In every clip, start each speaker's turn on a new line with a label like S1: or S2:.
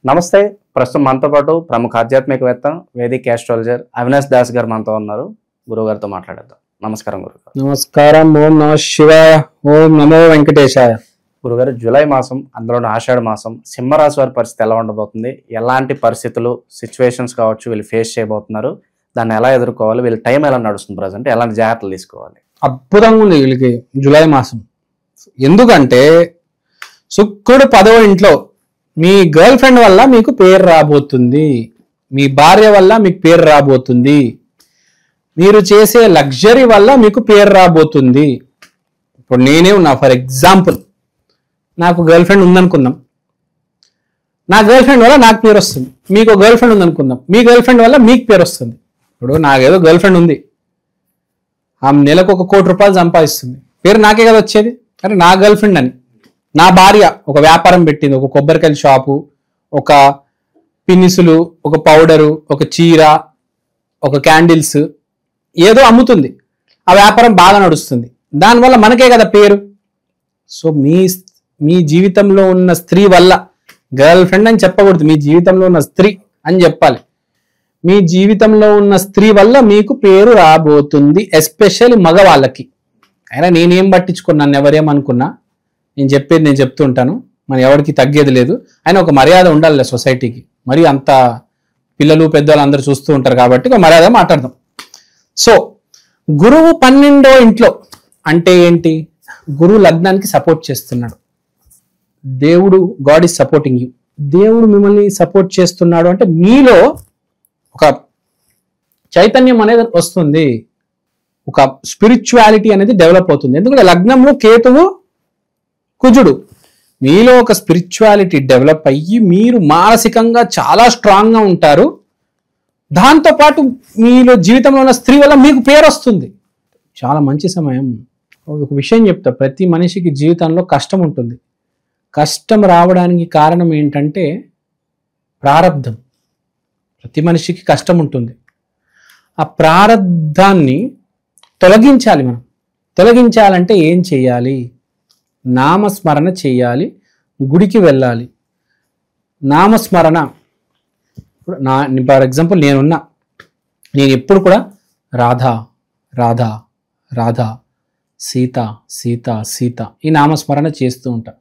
S1: నమస్తే. ప్రస్తుతం మనతో పాటు ప్రముఖ ఆధ్యాత్మికవేత్త వేదిక్ ఆస్ట్రాలజర్ అవినాష్ దాస్ గారు మనతో ఉన్నారు. గురుగారితో మాట్లాడేద్దాం. నమస్కారం గురుగారు.
S2: నమస్కారం. ఓం నమః శివాయ. ఓం నమో వెంకటేశాయ.
S1: గురుగారు, జూలై మాసం, అందులోని ఆషాఢ మాసం, సింహరాశి వారి పరిస్థితి ఎలా ఉండబోతుంది? ఎలాంటి పరిస్థితులు, సిచ్యువేషన్స్ కావచ్చు వీళ్ళు ఫేస్ చేయబోతున్నారు? దాన్ని ఎలా ఎదుర్కోవాలి? వీళ్ళ టైం ఎలా నడుస్తుంది ప్రజెంట్? ఎలాంటి జాగ్రత్తలు తీసుకోవాలి?
S2: అద్భుతంగా ఉంది వీళ్ళకి జూలై మాసం. ఎందుకంటే శుక్రుడు 10వ ఇంట్లో. మీ గర్ల్ ఫ్రెండ్ వల్ల మీకు పేరు రాబోతుంది, మీ భార్య వల్ల మీకు పేరు రాబోతుంది, మీరు చేసే లగ్జరీ వల్ల మీకు పేరు రాబోతుంది. ఇప్పుడు నేనే ఉన్నా, ఫర్ ఎగ్జాంపుల్ నాకు గర్ల్ ఫ్రెండ్ ఉందనుకుందాం, నా గర్ల్ ఫ్రెండ్ వల్ల నాకు పేరు వస్తుంది. మీకు గర్ల్ ఫ్రెండ్ ఉందనుకుందాం, మీ గర్ల్ ఫ్రెండ్ వల్ల మీకు పేరు వస్తుంది. ఇప్పుడు నాకేదో గర్ల్ ఫ్రెండ్ ఉంది, ఆమె నెలకు 1 కోటి రూపాయలు సంపాదిస్తుంది, పేరు నాకే కదా వచ్చేది. కానీ నా గర్ల్ ఫ్రెండ్ అని, నా భార్య ఒక వ్యాపారం పెట్టింది, ఒక కొబ్బరికాయల షాపు, ఒక పిన్నిసులు, ఒక పౌడరు, ఒక చీర, ఒక క్యాండిల్స్ ఏదో అమ్ముతుంది, ఆ వ్యాపారం బాగా నడుస్తుంది, దానివల్ల మనకే కదా పేరు. సో మీ జీవితంలో ఉన్న స్త్రీ వల్ల, గర్ల్ ఫ్రెండ్ అని చెప్పకూడదు, మీ జీవితంలో ఉన్న స్త్రీ అని చెప్పాలి. మీ జీవితంలో ఉన్న స్త్రీ వల్ల మీకు పేరు రాబోతుంది, ఎస్పెషల్లీ మగవాళ్ళకి. అయినా నేనేం పట్టించుకున్నాను, నన్ను ఎవరేమనుకున్నా, నేను చెప్పేది నేను చెప్తూ ఉంటాను, మన ఎవరికి తగ్గేది లేదు. అయినా ఒక మర్యాద ఉండాలి సొసైటీకి. మరి అంత పిల్లలు పెద్దవాళ్ళు అందరూ చూస్తూ ఉంటారు కాబట్టి ఒక మర్యాద మాట్లాడదాం. సో గురువు 12వ ఇంట్లో అంటే ఏంటి? గురువు లగ్నానికి సపోర్ట్ చేస్తున్నాడు. దేవుడు, గాడ్ ఈజ్ సపోర్టింగ్ యూ. దేవుడు మిమ్మల్ని సపోర్ట్ చేస్తున్నాడు అంటే మీలో ఒక చైతన్యం అనేది వస్తుంది, ఒక స్పిరిచువాలిటీ అనేది డెవలప్ అవుతుంది. ఎందుకంటే లగ్నంలో కేతువు, కుజుడు. మీలో ఒక స్పిరిచువాలిటీ డెవలప్ అయ్యి మీరు మానసికంగా చాలా స్ట్రాంగ్గా ఉంటారు. దాంతోపాటు మీలో జీవితంలో ఉన్న స్త్రీ వల్ల మీకు పేరు వస్తుంది. చాలా మంచి సమయం. ఒక విషయం చెప్తా, ప్రతి మనిషికి జీవితంలో కష్టం ఉంటుంది. కష్టం రావడానికి కారణం ఏంటంటే ప్రారబ్ధం. ప్రతి మనిషికి కష్టం ఉంటుంది. ఆ ప్రారబ్ధాన్ని తొలగించాలి. మనం తొలగించాలంటే ఏం చేయాలి? నామస్మరణ చేయాలి, గుడికి వెళ్ళాలి. నామస్మరణ, ఫర్ ఎగ్జాంపుల్ నేను ఎప్పుడు కూడా రాధా రాధా రాధా, సీత సీత సీత ఈ నామస్మరణ చేస్తూ ఉంటా.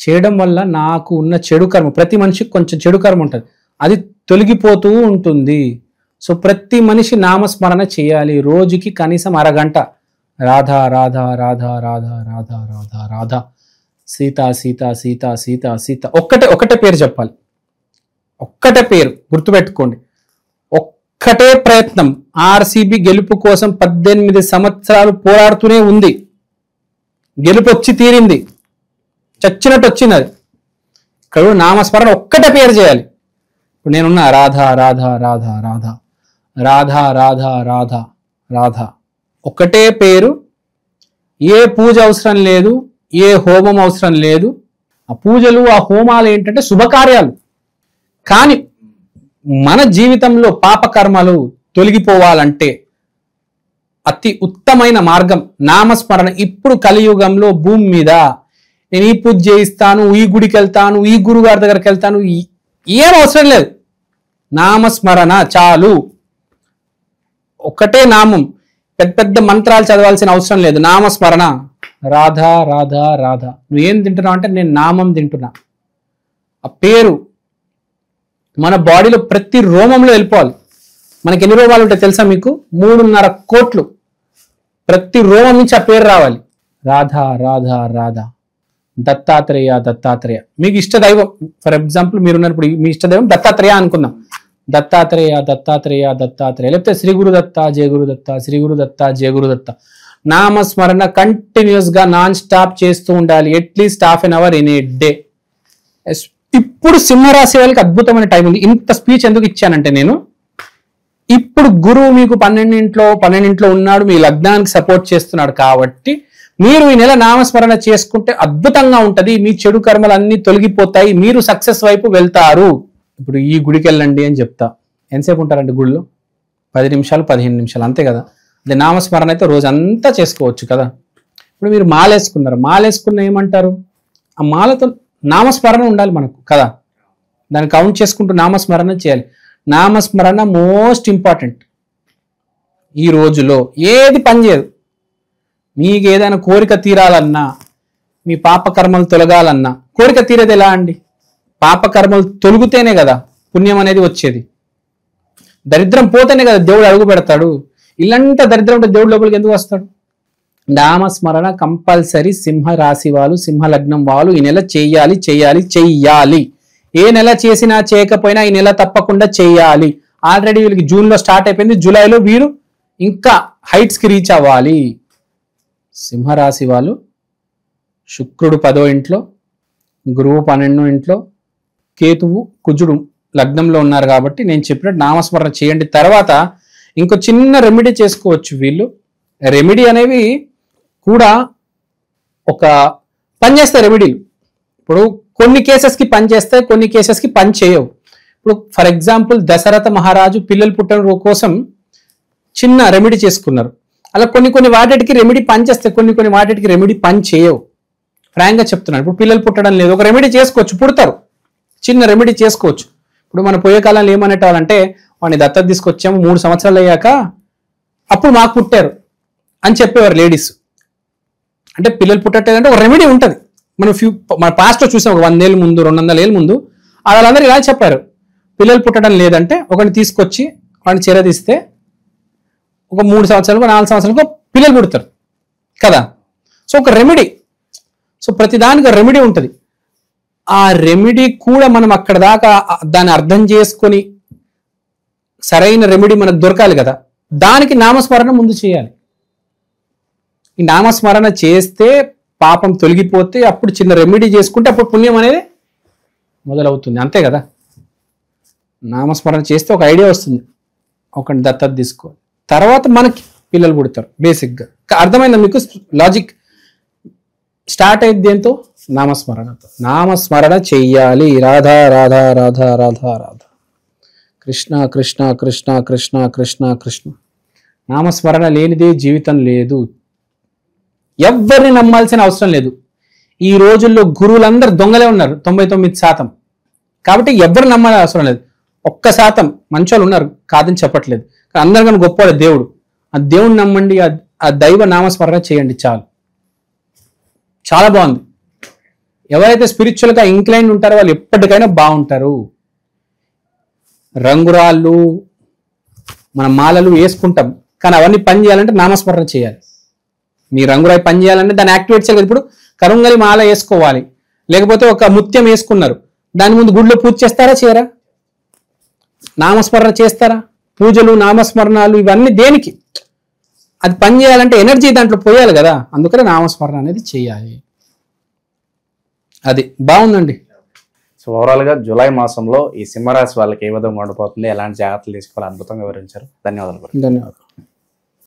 S2: చేయడం వల్ల నాకు ఉన్న చెడు కర్మ, ప్రతి మనిషికి కొంచెం చెడు కర్మ ఉంటుంది, అది తొలగిపోతూ ఉంటుంది. సో ప్రతి మనిషి నామస్మరణ చేయాలి. రోజుకి కనీసం అరగంట రాధా రాధా రాధా రాధా రాధా రాధా రాధా, సీత సీత సీత సీత సీత, ఒక్కటే పేరు చెప్పాలి. ఒక్కటే పేరు గుర్తుపెట్టుకోండి. ఒక్కటే ప్రయత్నం. ఆర్సీబీ గెలుపు కోసం 18 సంవత్సరాలు పోరాడుతూనే ఉంది. గెలుపు వచ్చి తీరింది, చచ్చినట్టు వచ్చింది. అది ఇక్కడ నామస్మరణ ఒక్కటే పేరు చేయాలి. ఇప్పుడు నేనున్నా రాధా రాధా రాధా రాధా రాధా రాధా రాధా రాధా, ఒకటే పేరు. ఏ పూజ అవసరం లేదు, ఏ హోమం అవసరం లేదు. ఆ పూజలు, ఆ హోమాలు ఏంటంటే శుభకార్యాలు. కానీ మన జీవితంలో పాపకర్మలు తొలగిపోవాలంటే అతి ఉత్తమైన మార్గం నామస్మరణ. ఇప్పుడు కలియుగంలో భూమి మీద నేను ఈ పూజ చేయిస్తాను, ఈ గుడికి వెళ్తాను, ఈ గురుగారి దగ్గరికి వెళ్తాను, ఏం అవసరం లేదు. నామస్మరణ చాలు. ఒకటే నామం, పెద్ద పెద్ద మంత్రాలు చదవాల్సిన అవసరం లేదు. నామస్మరణ, రాధా రాధా రాధా. నువ్వేం తింటున్నావు అంటే నేను నామం తింటున్నా. ఆ పేరు మన బాడీలో ప్రతి రోమంలో వెళ్ళిపోవాలి. మనకి ఎన్ని రోమాలు ఉంటాయి తెలుసా మీకు? 3.5 కోట్లు. ప్రతి రోమం నుంచి ఆ పేరు రావాలి. రాధా రాధా రాధా, దత్తాత్రేయ దత్తాత్రేయ. మీకు ఇష్ట దైవం, ఫర్ ఎగ్జాంపుల్ మీరున్నప్పుడు మీ ఇష్ట దైవం దత్తాత్రేయ అనుకుందాం. దత్తాత్రేయ దత్తాత్రేయ దత్తాత్రేయ, లేకపోతే శ్రీ గురు దత్త, జయ గురు దత్త, శ్రీ గురు దత్త, జయ గురు దత్త. నామస్మరణ కంటిన్యూస్ గా నాన్ స్టాప్ చేస్తూ ఉండాలి. At least ½ an hour in a day. ఇప్పుడు సింహరాశి వాళ్ళకి అద్భుతమైన టైం ఉంది. ఇంత స్పీచ్ ఎందుకు ఇచ్చానంటే, నేను ఇప్పుడు గురువు మీకు 12ఇంట్లో ఉన్నాడు, మీ లగ్నానికి సపోర్ట్ చేస్తున్నాడు. కాబట్టి మీరు ఈ నెల నామస్మరణ చేసుకుంటే అద్భుతంగా ఉంటది. మీ చెడు కర్మలు అన్ని తొలగిపోతాయి, మీరు సక్సెస్ వైపు వెళ్తారు. ఇప్పుడు ఈ గుడికి వెళ్ళండి అని చెప్తా. ఎంతసేపు ఉంటారండి గుడిలో? 10 నిమిషాలు 15 నిమిషాలు, అంతే కదా. అదే నామస్మరణ అయితే రోజంతా చేసుకోవచ్చు కదా. ఇప్పుడు మీరు మాలేసుకున్నారు, మాలేసుకున్న ఏమంటారు? ఆ మాలతో నామస్మరణ ఉండాలి మనకు కదా. దాన్ని కౌంట్ చేసుకుంటూ నామస్మరణ చేయాలి. నామస్మరణ మోస్ట్ ఇంపార్టెంట్. ఈ రోజులో ఏది పనిచేయదు. మీకు ఏదైనా కోరిక తీరాలన్నా, మీ పాపకర్మలు తొలగాలన్నా, కోరిక తీరేది ఎలా అండి? పాపకర్మలు తొలుగుతేనే కదా పుణ్యం అనేది వచ్చేది. దరిద్రం పోతేనే కదా దేవుడు అడుగు పెడతాడు. ఇల్లంతా దరిద్రం ఉంటే దేవుడు లోపలికి ఎందుకు వస్తాడు? నామస్మరణ కంపల్సరీ. సింహ రాశి వాళ్ళు, సింహ లగ్నం వాళ్ళు ఈ నెల చెయ్యాలి చెయ్యాలి చెయ్యాలి. ఏ నెల చేసినా చేయకపోయినా ఈ నెల తప్పకుండా చెయ్యాలి. ఆల్రెడీ వీళ్ళకి జూన్లో స్టార్ట్ అయిపోయింది, జూలైలో వీరు ఇంకా హైట్స్కి రీచ్ అవ్వాలి. సింహరాశి వాళ్ళు శుక్రుడు 10వ ఇంట్లో, గురువు 12వ ఇంట్లో, కేతువు కుజుడు లగ్నంలో ఉన్నారు కాబట్టి నేను చెప్పినట్టు నామస్మరణ చేయండి. తర్వాత ఇంకో చిన్న రెమెడీ చేసుకోవచ్చు వీళ్ళు. రెమెడీ అనేవి కూడా ఒక పనిచేస్తాయి రెమెడీలు. ఇప్పుడు కొన్ని కేసెస్కి పనిచేస్తాయి, కొన్ని కేసెస్కి పని చేయవు. ఇప్పుడు ఫర్ ఎగ్జాంపుల్ దశరథ మహారాజు పిల్లలు పుట్టడం కోసం చిన్న రెమెడీ చేసుకున్నారు. అలా కొన్ని వాటికి రెమెడీ పనిచేస్తాయి, కొన్ని వాటికి రెమెడీ పని చేయవు. ఫ్రాంక్గా చెప్తున్నాను. ఇప్పుడు పిల్లలు పుట్టడం లేదు, ఒక రెమెడీ చేసుకోవచ్చు, పుడతారు, చిన్న రెమెడీ చేసుకోవచ్చు. ఇప్పుడు మన పోయే కాలంలో ఏమనేటాలంటే వాడిని దత్తత తీసుకొచ్చాము 3 సంవత్సరాలు అయ్యాక అప్పుడు మాకు పుట్టారు అని చెప్పేవారు లేడీస్. అంటే పిల్లలు పుట్టట్లేదంటే ఒక రెమెడీ ఉంటుంది. మన పాస్ట్లో చూసాం, ఒక 100 ఏళ్ళ ముందు, 200 ఏళ్ళ ముందు వాళ్ళందరూ ఇలా చెప్పారు. పిల్లలు పుట్టడం లేదంటే ఒకరిని తీసుకొచ్చి వాడిని చేరదీస్తే ఒక 3 సంవత్సరాలకు 4 సంవత్సరాలకు పిల్లలు పుడతారు కదా. సో ఒక రెమెడీ. సో ప్రతిదానికి రెమెడీ ఉంటుంది. ఆ రెమెడీ కూడా మనం అక్కడ దాకా దాన్ని అర్థం చేసుకొని సరైన రెమెడీ మనకు దొరకాలి కదా. దానికి నామస్మరణ ముందు చేయాలి. ఈ నామస్మరణ చేస్తే పాపం తొలగిపోతే అప్పుడు చిన్న రెమెడీ చేసుకుంటే అప్పుడు పుణ్యం అనేది మొదలవుతుంది. అంతే కదా. నామస్మరణ చేస్తే ఒక ఐడియా వస్తుంది, ఒకటి దత్తత తీసుకో, తర్వాత మనకి పిల్లలు పుడతారు. బేసిక్గా అర్థమైందా మీకు? లాజిక్ స్టార్ట్ అయింది దేంతో? నామస్మరణతో. నామస్మరణ చెయ్యాలి. రాధా రాధా రాధా రాధా రాధా, కృష్ణ కృష్ణ కృష్ణ కృష్ణ కృష్ణ కృష్ణ. నామస్మరణ లేనిదే జీవితం లేదు. ఎవరిని నమ్మాల్సిన అవసరం లేదు. ఈ రోజుల్లో గురువులందరూ దొంగలే ఉన్నారు 99%. కాబట్టి ఎవరు నమ్మాల్సిన అవసరం లేదు. 1% మంచోళ్ళు ఉన్నారు, కాదని చెప్పట్లేదు. అందరికన్నా గొప్పవాడు దేవుడు. ఆ దేవుడిని నమ్మండి, ఆ దైవ నామస్మరణ చేయండి, చాలు. చాలా బాగుంది. ఎవరైతే స్పిరిచువల్గా ఇంక్లైన్ ఉంటారో వాళ్ళు ఎప్పటికైనా బాగుంటారు. రంగురాళ్ళు మన మాలలు వేసుకుంటాం, కానీ అవన్నీ పని చేయాలంటే నామస్మరణ చేయాలి. మీ రంగురాయి పని చేయాలంటే దాన్ని యాక్టివేట్ చేయాలి. ఇప్పుడు కరుంగలి మాల వేసుకోవాలి, లేకపోతే ఒక ముత్యం వేసుకున్నారు, దాని ముందు గుడిలో పూజ చేస్తారా చేయరా? నామస్మరణ చేస్తారా? పూజలు నామస్మరణాలు ఇవన్నీ దేనికి? అది పని చేయాలంటే ఎనర్జీ దాంట్లో పోయాలి కదా. అందుకనే నామస్మరణ అనేది చేయాలి. అది బాగుందండి.
S1: సో ఓవరాల్గా జూలై మాసంలో ఈ సింహరాశి వాళ్ళకి ఏ విధంగా ఉండిపోతుంది, ఎలాంటి జాగ్రత్తలు తీసుకోవాలి అద్భుతంగా వివరించారు. ధన్యవాదాలు.
S2: ధన్యవాదాలు.